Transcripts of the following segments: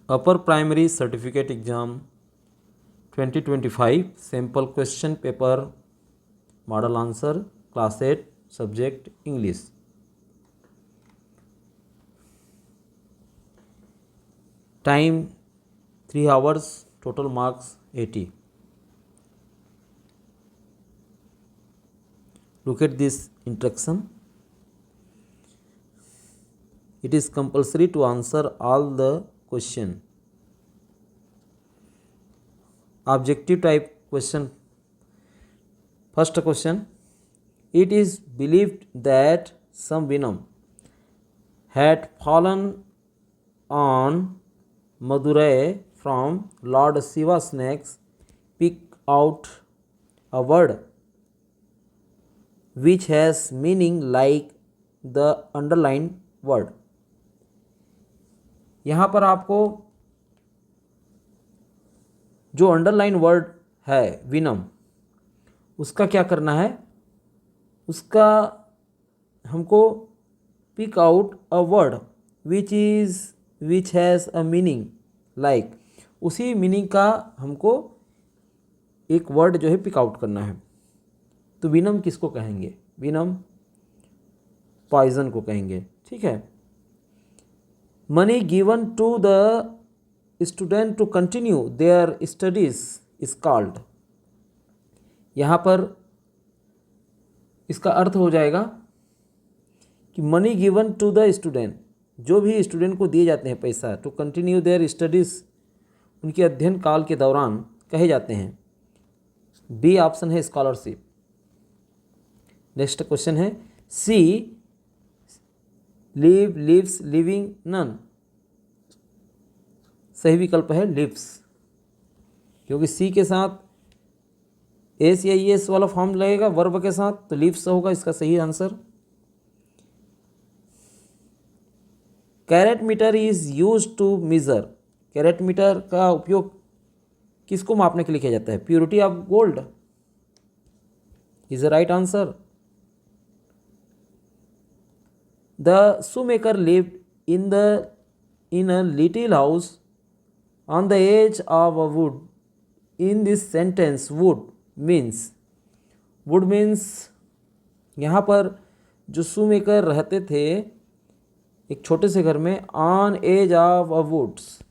Upper primary certificate exam 2025 sample question paper model answer class 8 subject English. Time 3 hours, total marks 80. Look at this instruction. It is compulsory to answer all the question. Objective type question. First question. It is believed that some venom had fallen on Madurai from Lord Shiva's snakes. Pick out a word which has meaning like the underlined word. यहाँ पर आपको जो underline word है विनम, उसका क्या करना है, उसका हमको pick out a word which has a meaning like, उसी मीनिंग का हमको एक वर्ड जो है पिक आउट करना है। तो विनम किसको कहेंगे? विनम पॉइजन को कहेंगे। ठीक है। Money given to the student to continue their studies is called. यहाँ पर इसका अर्थ हो जाएगा कि money given to the student, जो भी स्टूडेंट को दिए जाते हैं पैसा, टू कंटिन्यू देयर स्टडीज़, उनके अध्ययन काल के दौरान कहे जाते हैं। बी ऑप्शन है स्कॉलरशिप। नेक्स्ट क्वेश्चन है C live, lives, living, none. सही विकल्प है लिव्स, क्योंकि सी के साथ एस या एस वाला फॉर्म लगेगा वर्ब के साथ, तो लिव्स होगा इसका सही answer. Carat meter is use to measure. Carat meter का उपयोग किसको मापने के लिए किया जाता है? Purity of gold is the right answer. The shoemaker lived in a little house on the edge of a wood. In this sentence, wood means यहाँ पर जो shoemaker रहते थे एक छोटे से घर में on edge of a woods,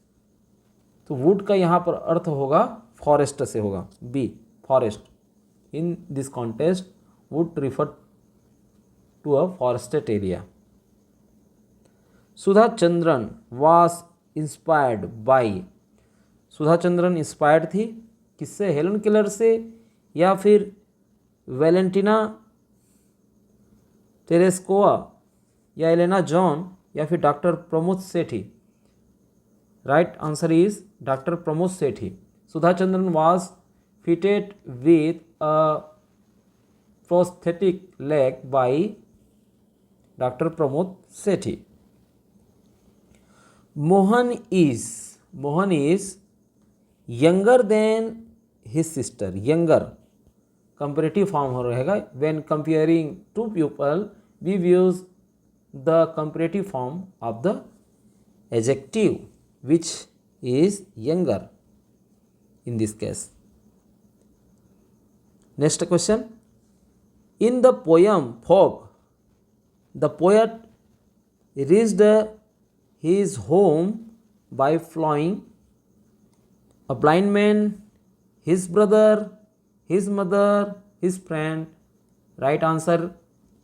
तो वुड का यहाँ पर अर्थ होगा फॉरेस्ट से होगा। B forest. In this contest wood refer to a forested area. Sudha Chandran was inspired by. Sudha Chandran inspired थी किससे? हेलन केलर से, या फिर वैलेंटिना तेरेस्कोवा, या एलेना जॉन, या फिर doctor Pramod Sethi. Right answer is doctor Pramod Sethi. Sudha Chandran was fitted with a prosthetic leg by doctor Pramod Sethi. Mohan is younger than his sister. Younger comparative form हो रहेगा। when comparing two people we use the comparative form of the adjective which is younger in this case. Next question. In the poem Fog, the poet reached his home by flying. A blind man, his brother, his mother, his friend. Right answer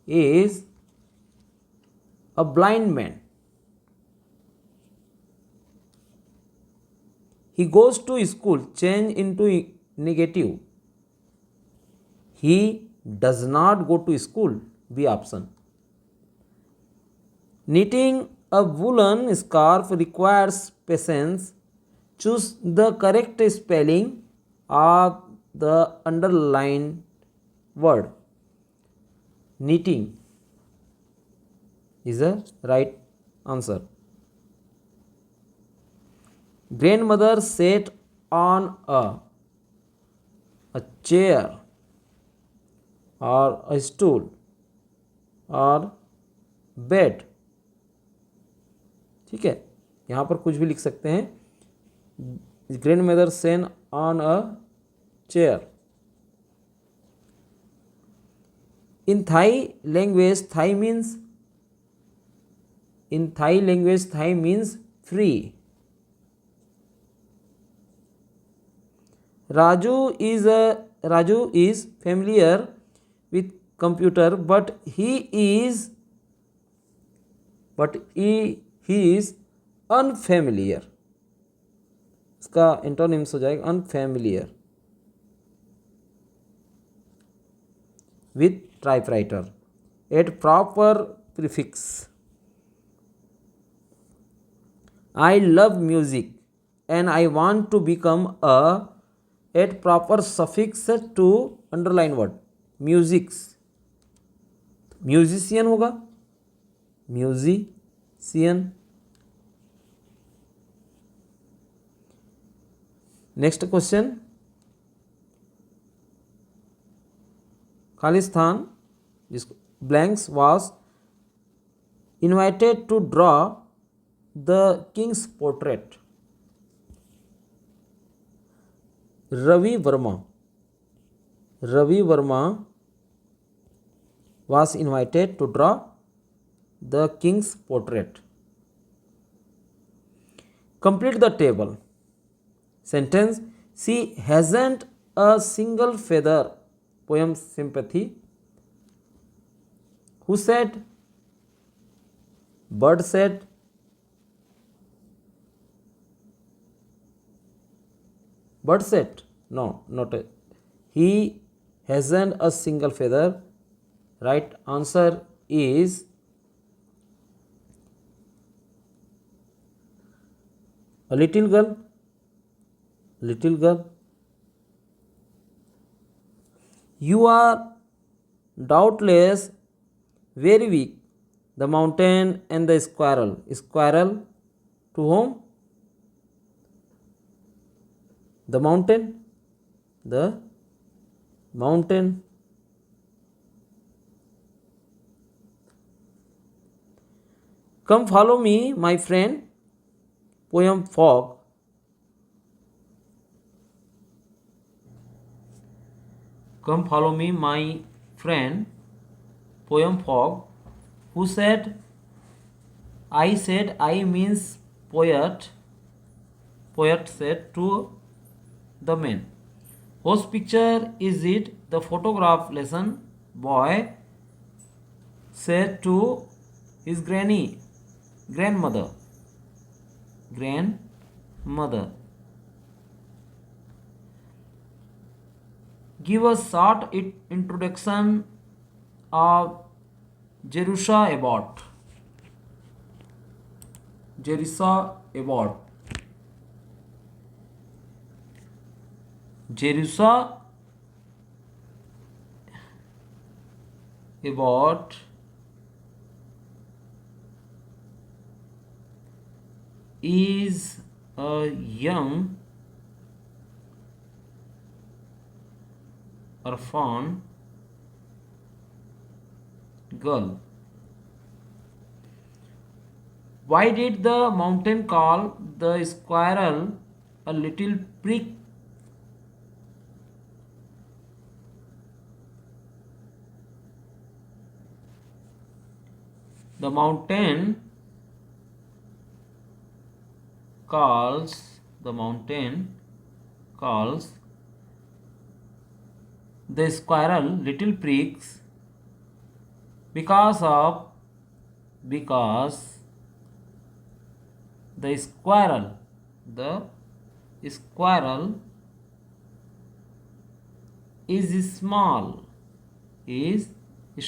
is a blind man. He goes to school, change into negative. He does not go to school. B option. Knitting a woolen scarf requires patience. Choose the correct spelling of the underlined word. Knitting is the right answer. Grandmother sat on a chair or a stool or bed. ठीक है, यहाँ पर कुछ भी लिख सकते हैं। grandmother sat on a chair. In Thai language, Thai means free. Raju is familiar with computer, but he is unfamiliar. इसका एंटोनिम्स हो जाएगा unfamiliar with typewriter. Add proper prefix. I love music and I want to become a. Add proper suffix to underline word. Musics. Musician होगा. Musician. Next question. Khalistan blanks was invited to draw the king's portrait. Ravi Verma was invited to draw the king's portrait. Complete the table. Sentence: she hasn't a single feather. Poem Sympathy. Who said? Bird said. Bird said? No, not a. He hasn't a single feather. Right answer is a little girl. Little girl. You are doubtless very weak. The mountain and the squirrel. Squirrel to whom? The mountain. The mountain. Come follow me, my friend. Poem Fog. Come follow me, my friend. Poem Fog. Who said? I said. I means poet. Poet said to the man. Whose picture is it? The photograph lesson. Boy said to his grandmother. Give a short introduction of Jerusha Abbott. Jerusha Abbott is a young orphan girl. Why did the mountain call the squirrel a little prick? The mountain calls the squirrel little pricks because the squirrel is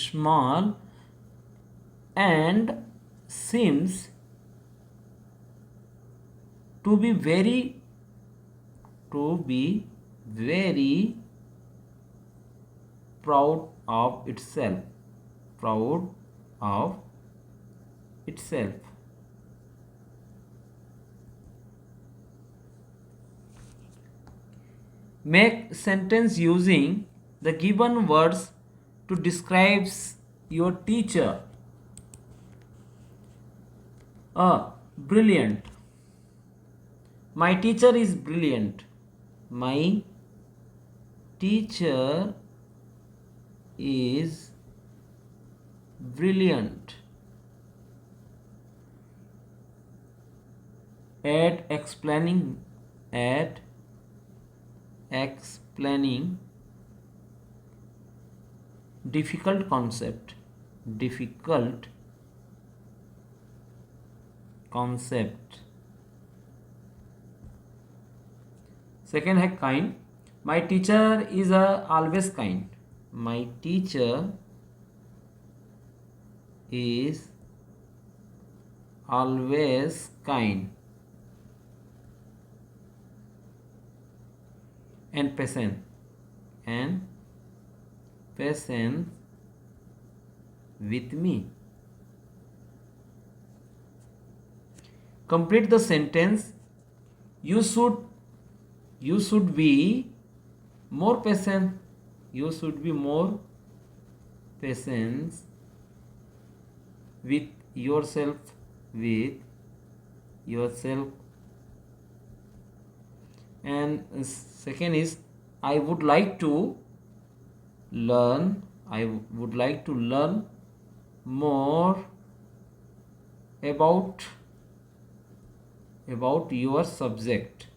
small and seems to be very proud of itself. Make sentence using the given words to describe your teacher. Brilliant. My teacher is brilliant. My teacher is brilliant at explaining difficult concept. Second है kind. My teacher is always kind. My teacher is always kind and patient with me. Complete the sentence. You should be more patient. You should be more patient with yourself. And second is I would like to learn more about your subject.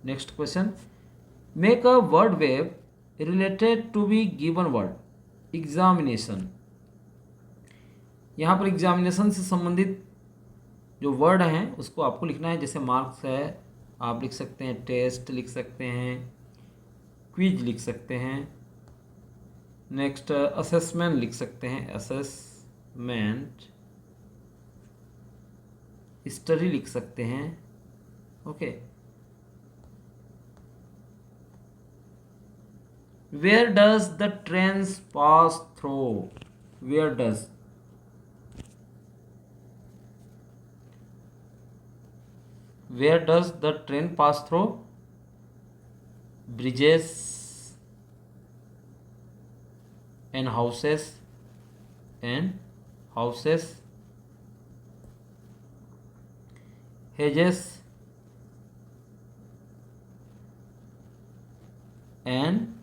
Next question. Make a word web related to be given word. Examination. यहाँ पर examination से संबंधित जो word हैं उसको आपको लिखना है. जैसे मार्क्स है, आप लिख सकते हैं टेस्ट, लिख सकते हैं क्विज, लिख सकते हैं. नेक्स्ट असेसमेंट लिख सकते हैं, असेसमेंट. हिस्ट्री लिख सकते हैं. Okay. Where does the trains pass through? Where does the train pass through? Bridges and houses hedges and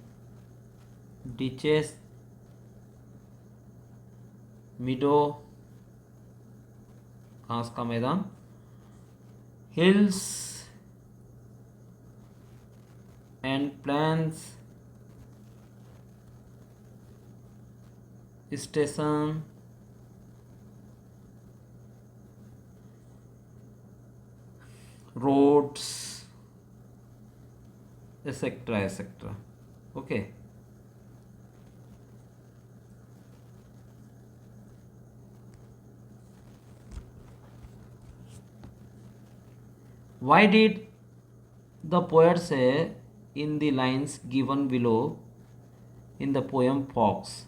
ditches, meadow घास का मैदान, hills and plains, station, roads, etc. Okay. Why did the poet say in the lines given below in the poem Fox?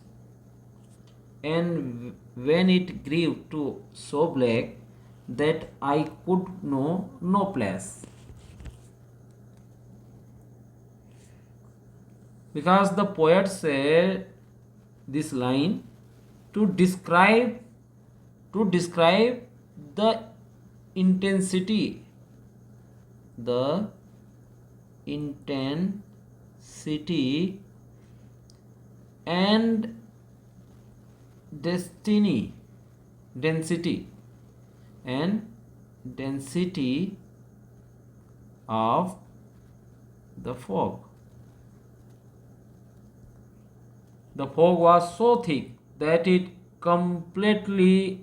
And when it grew to so black that I could know no place. Because the poet said this line to describe the intensity and density of the fog. The fog was so thick that it completely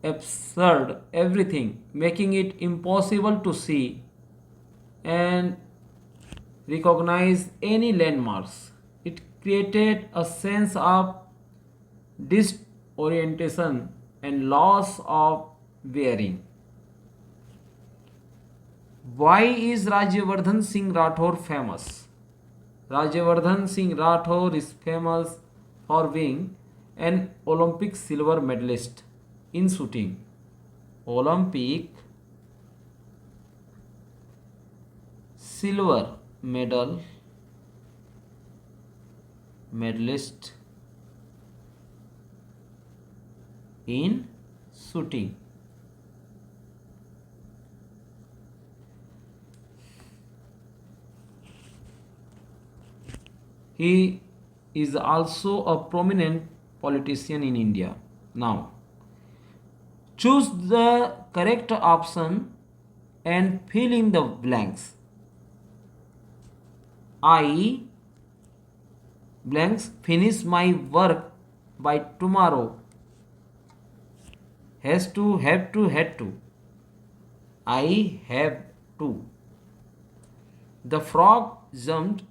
obscured everything, making it impossible to see and recognize any landmarks. It created a sense of disorientation and loss of bearing. Why is Rajyavardhan Singh Rathore famous? Rajyavardhan Singh Rathore is famous for being an Olympic silver medalist in shooting. Olympic silver medalist in shooting. He is also a prominent politician in India. Now, choose the correct option and fill in the blanks. I blanks finish my work by tomorrow. Has to, have to, had to. I have to. The frog jumped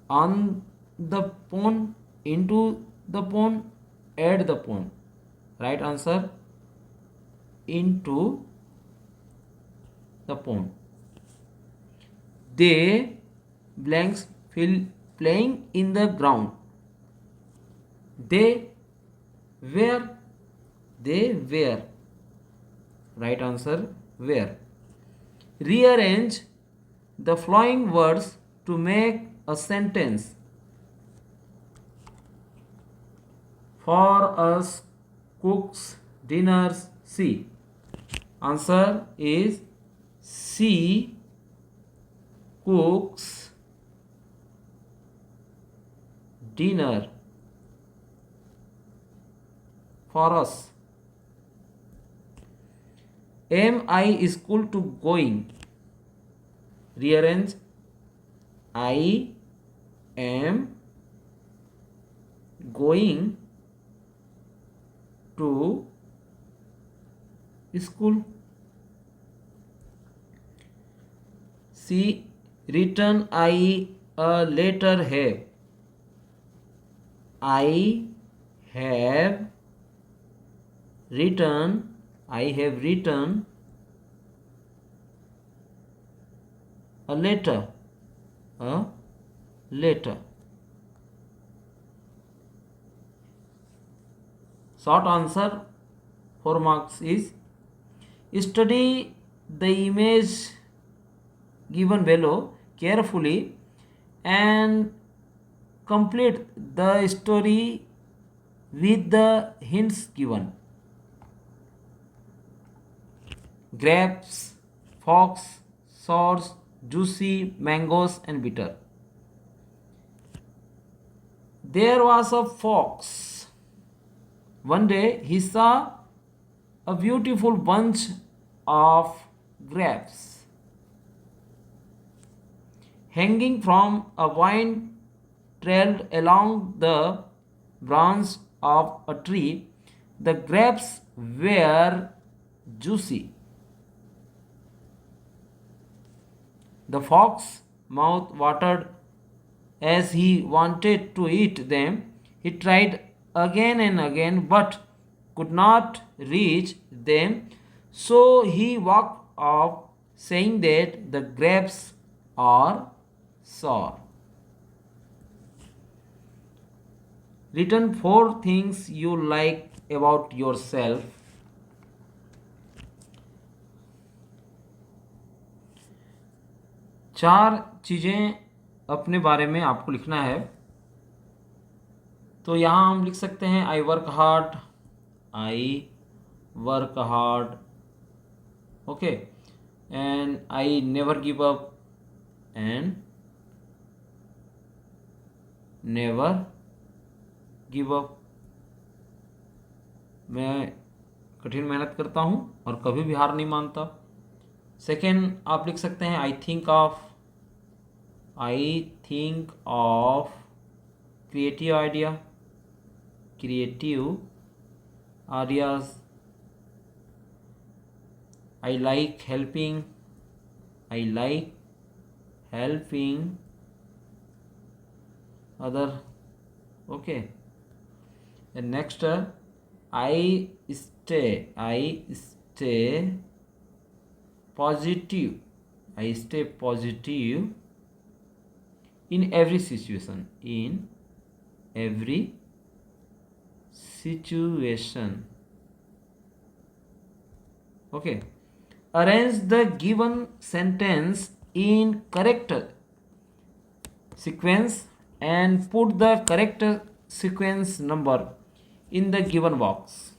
on the pond, into the pond, at the pond. Right answer, into the pond. They blanks fill playing in the ground. They were, they were. Right answer, were. Rearrange the following words to make a sentence. For us cooks dinners she. Answer is she cooks dinner for us. Am I is equal to going. Rearrange. I am going to school. See, return I a letter have. I have written. I have written a letter. A letter. Short answer 4 marks is study the image given below carefully and complete the story with the hints given. Grapes, fox, swords, juicy, mangoes and bitter. There was a fox. One day he saw a beautiful bunch of grapes hanging from a vine trailed along the branch of a tree. The grapes were juicy. The fox's mouth watered as he wanted to eat them. He tried again and again but could not reach them, so he walked off saying that the grapes are sour. Written 4 things you like about yourself. चार चीज़ें अपने बारे में आपको लिखना है. तो यहाँ हम लिख सकते हैं I work hard. I work hard. Okay. And I never give up. And never give up. मैं कठिन मेहनत करता हूँ और कभी भी हार नहीं मानता. सेकेंड आप लिख सकते हैं I think of creative idea, creative ideas. I like helping other. Okay. And next, I stay positive. I stay positive in every situation. In every situation. Okay. Arrange the given sentence in correct sequence and put the correct sequence number in the given box.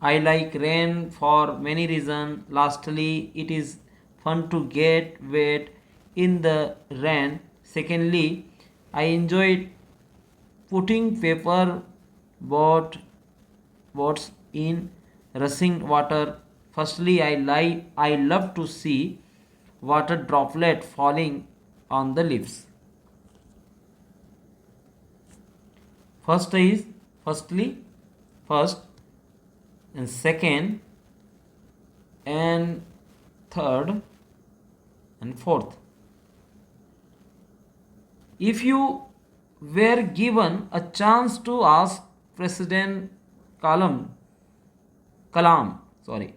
I like rain for many reasons. Lastly, it is fun to get wet in the rain. Secondly, I enjoy putting paper boats in rushing water. Firstly, I love to see water droplet falling on the leaves. First is firstly first and second and third and fourth. If you were given a chance to ask President Kalam, Kalam, sorry,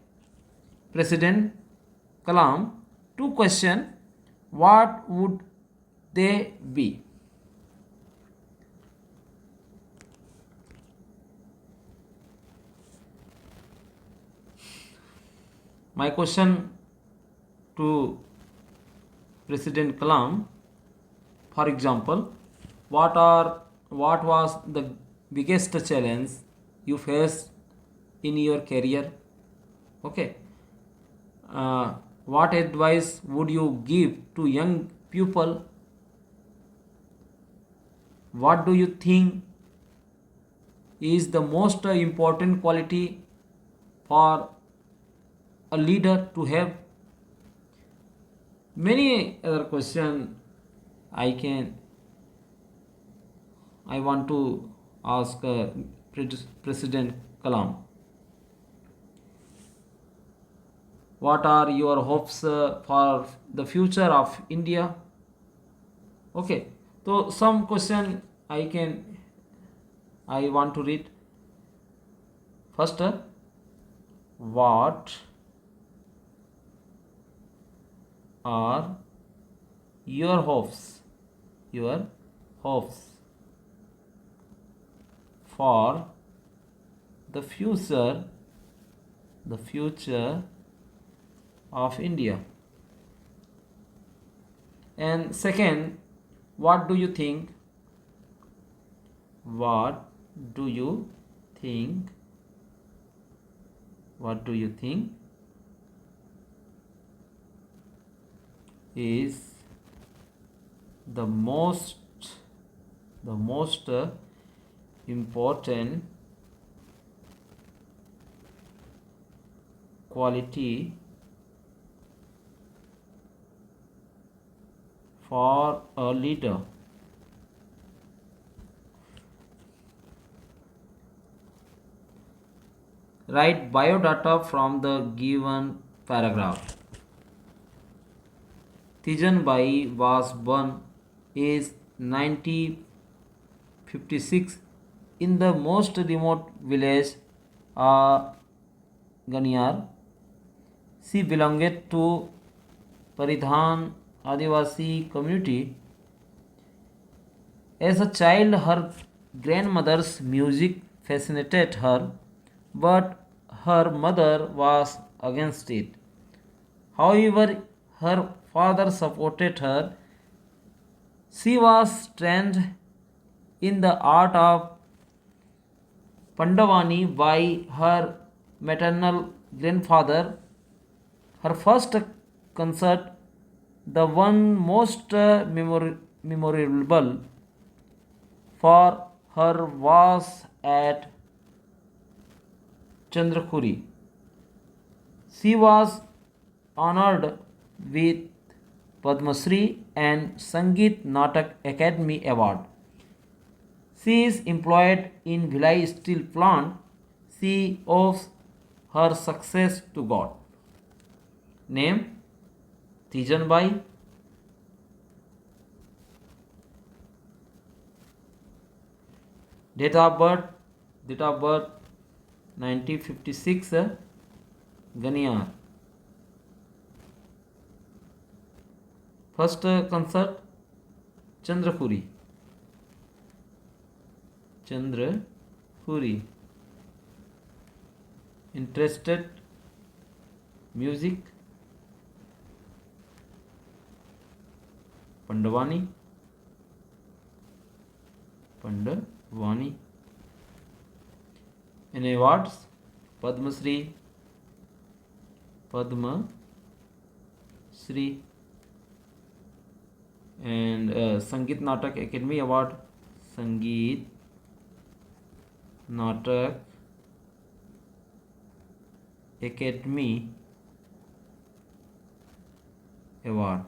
President Kalam two questions, what would they be? My question to President Kalam, for example, what was the biggest challenge you faced in your career? Okay. What advice would you give to young people? What do you think is the most important quality for a leader to have? Many other questions I can I want to ask President Kalam. What are your hopes for the future of India? Okay, so some question I want to read. First, what are your hopes? Your hopes for the future of India. And second, what do you think? What do you think? What do you think is the most important quality for a leader? Write biodata from the given paragraph. Tijan Bai was born is 1956 in the most remote village Ganiyar. She belonged to Paridhan Adivasi community. As a child, her grandmother's music fascinated her, but her mother was against it. However, her father supported her. She was trained in the art of Pandavani by her maternal grandfather. Her first concert, the one most memorable for her, was at Chandrakhuri. She was honored with Padma Shri and Sangeet Natak Academy Award. She is employed in Bhilai steel plant. She owes her success to God. Name Tijan Bai. Date of birth 1956, Ganiyar. First concert Chandrakhuri. Interested music Pandavani. And awards: Padma Shri, and Sangeet Natak Academy Award, Sangeet Natak Academy Award.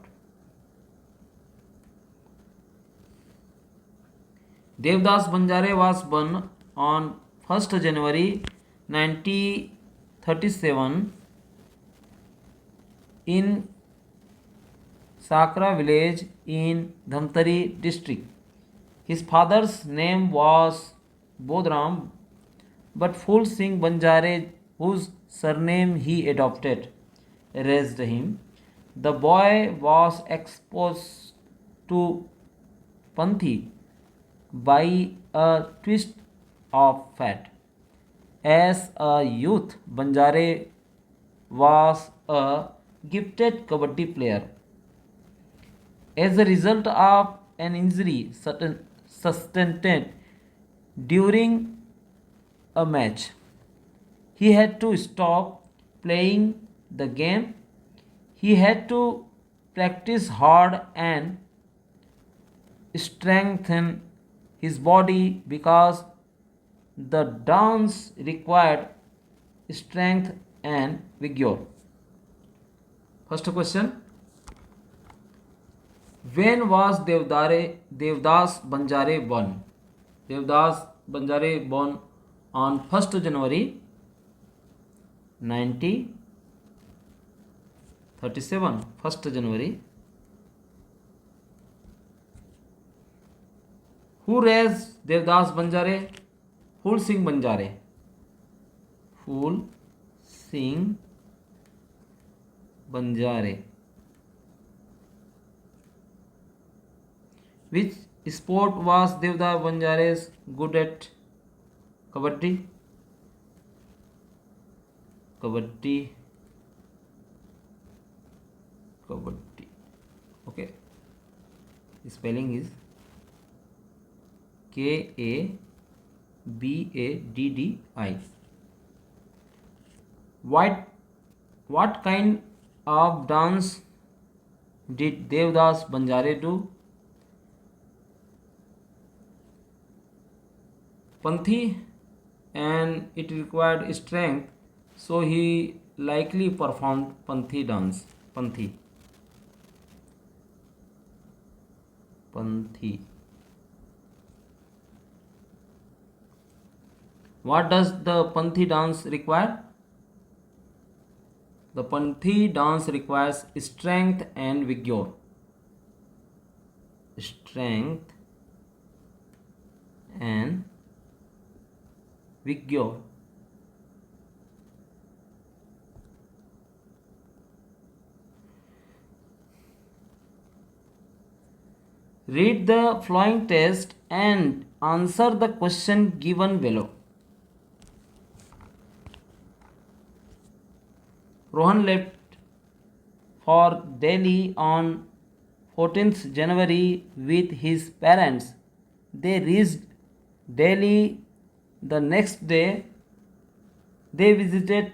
Devdas Banjare was born on 1st January 1937 in Sakra village in Dhamtari district. His father's name was Bodram, but Phul Singh Banjare, whose surname he adopted, raised him. The boy was exposed to Panthi by a twist of fate. As a youth, Banjare was a gifted kabaddi player. As a result of an injury sustained during a match, he had to stop playing the game. He had to practice hard and strengthen his body because the dance required strength and vigor. First question: when was Devdas Banjare born? Devdas Banjare born on 1st January 1937. 1st January. Who raised Devdas Banjare? Phul Singh Banjare. Phul Singh Banjare. Which sport was Devdas Banjare good at? Kabaddi. Kabaddi. Kabaddi. Okay. Spelling is Kabadddi. What kind of dance did Devdas Banjare do? Panthi, and it required strength, so he likely performed Panthi dance. Panthi. What does the Panthi dance require? The Panthi dance requires strength and vigor. Strength and vigor. Read the following text and answer the question given below. Rohan left for Delhi on 14th January with his parents. They reached Delhi the next day. They visited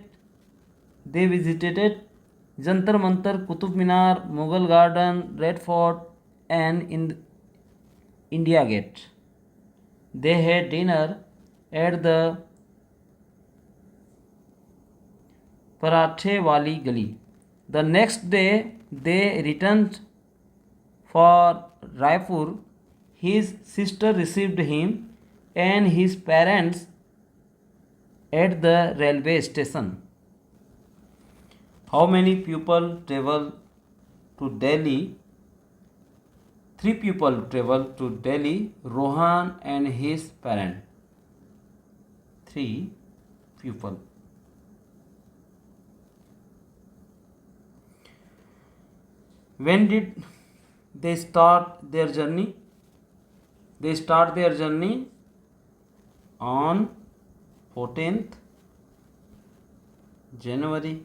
Jantar Mantar, Qutub Minar, Mughal Garden, Red Fort, and India Gate. They had dinner at the Parathe Wali Gali. The next day they returned for Raipur. His sister received him and his parents at the railway station. How many people travel to Delhi? 3 people travel to Delhi: Rohan and his parent. 3 people. When did they start their journey? They start their journey on 14th January.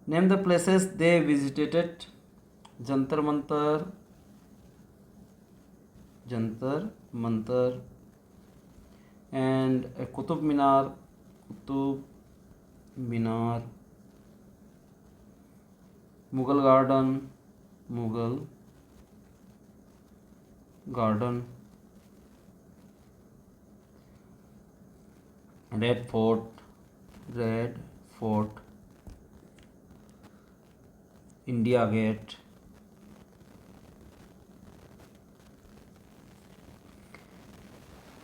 Name the places they visited: Jantar Mantar, Jantar Mantar, and a Qutub Minar, Qutub Minar, Mughal Garden, Mughal Garden, Red Fort, Red Fort, India Gate,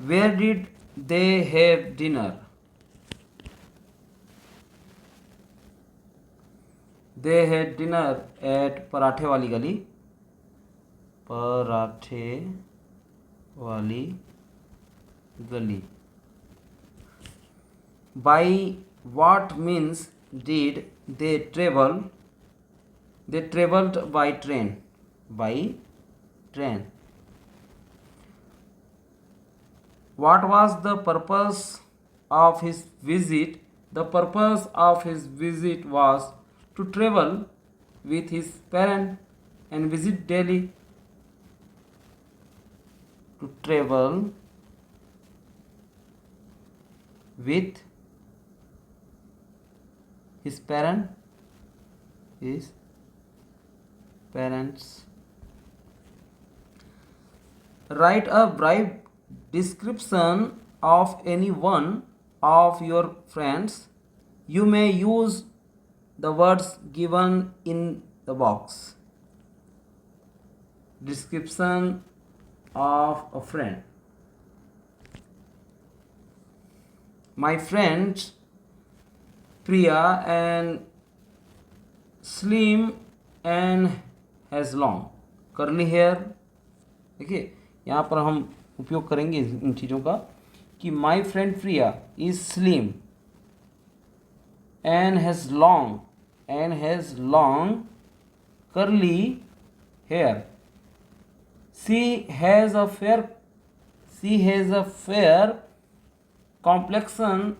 where did they have dinner? They had dinner at पराठे वाली गली, पराठे वाली गली. By what means did they travel? They traveled by train. By train. What was the purpose of his visit? The purpose of his visit was to travel with his parents and visit Delhi. To travel with his parents. Write a brief description of any one of your friends. You may use the words given in the box. Description of a friend. My friends Priya and slim and has long curly hair. देखिए यहाँ पर हम उपयोग करेंगे इन चीज़ों का कि my friend Priya is slim and has long curly hair. She has a fair complexion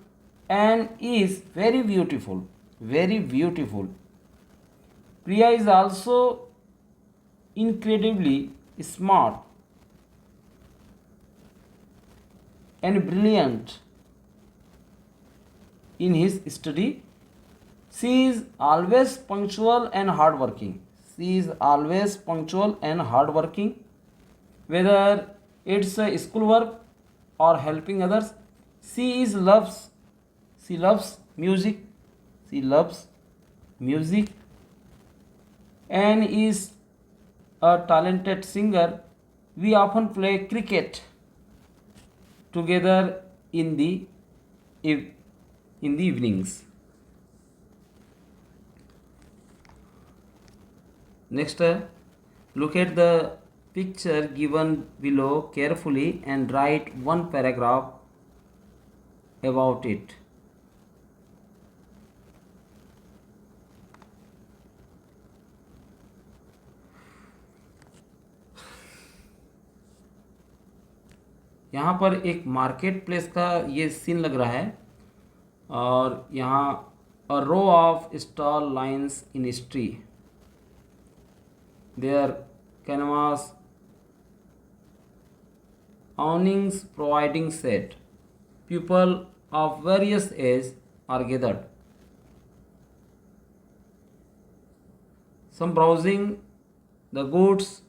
and is very beautiful. Priya is also incredibly smart and brilliant in his study. She is always punctual and hardworking. Whether it's schoolwork or helping others. She loves music. And is a talented singer. We often play cricket together in the evenings. Next, look at the picture given below carefully and write one paragraph about it. यहाँ पर एक market place का ये scene लग रहा है और यहाँ a row of stall lines in street. There canvas awnings providing shade. People of various age are gathered. Some browsing the goods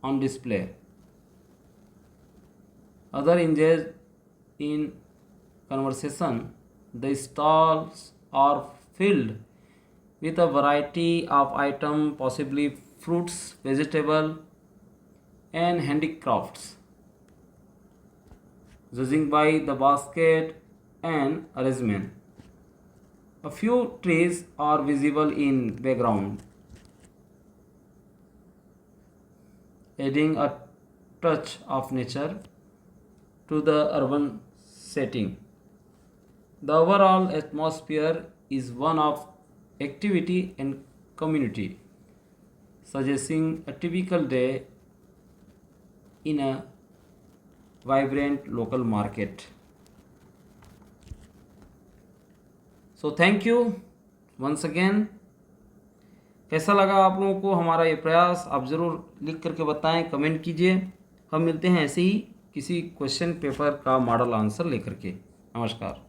on display. Other engaged in conversation. The stalls are filled with a variety of items, possibly fruits, vegetables, and handicrafts. Judging by the basket and arrangement, a few trees are visible in background, adding a touch of nature to the urban setting. The overall atmosphere is one of activity and community, suggesting a typical day in a vibrant local market. So thank you once again. कैसा लगा आप लोगों को हमारा ये प्रयास? आप ज़रूर लिख करके बताएं, कमेंट कीजिए हम मिलते हैं ऐसे ही किसी क्वेश्चन पेपर का मॉडल आंसर लेकर के। नमस्कार।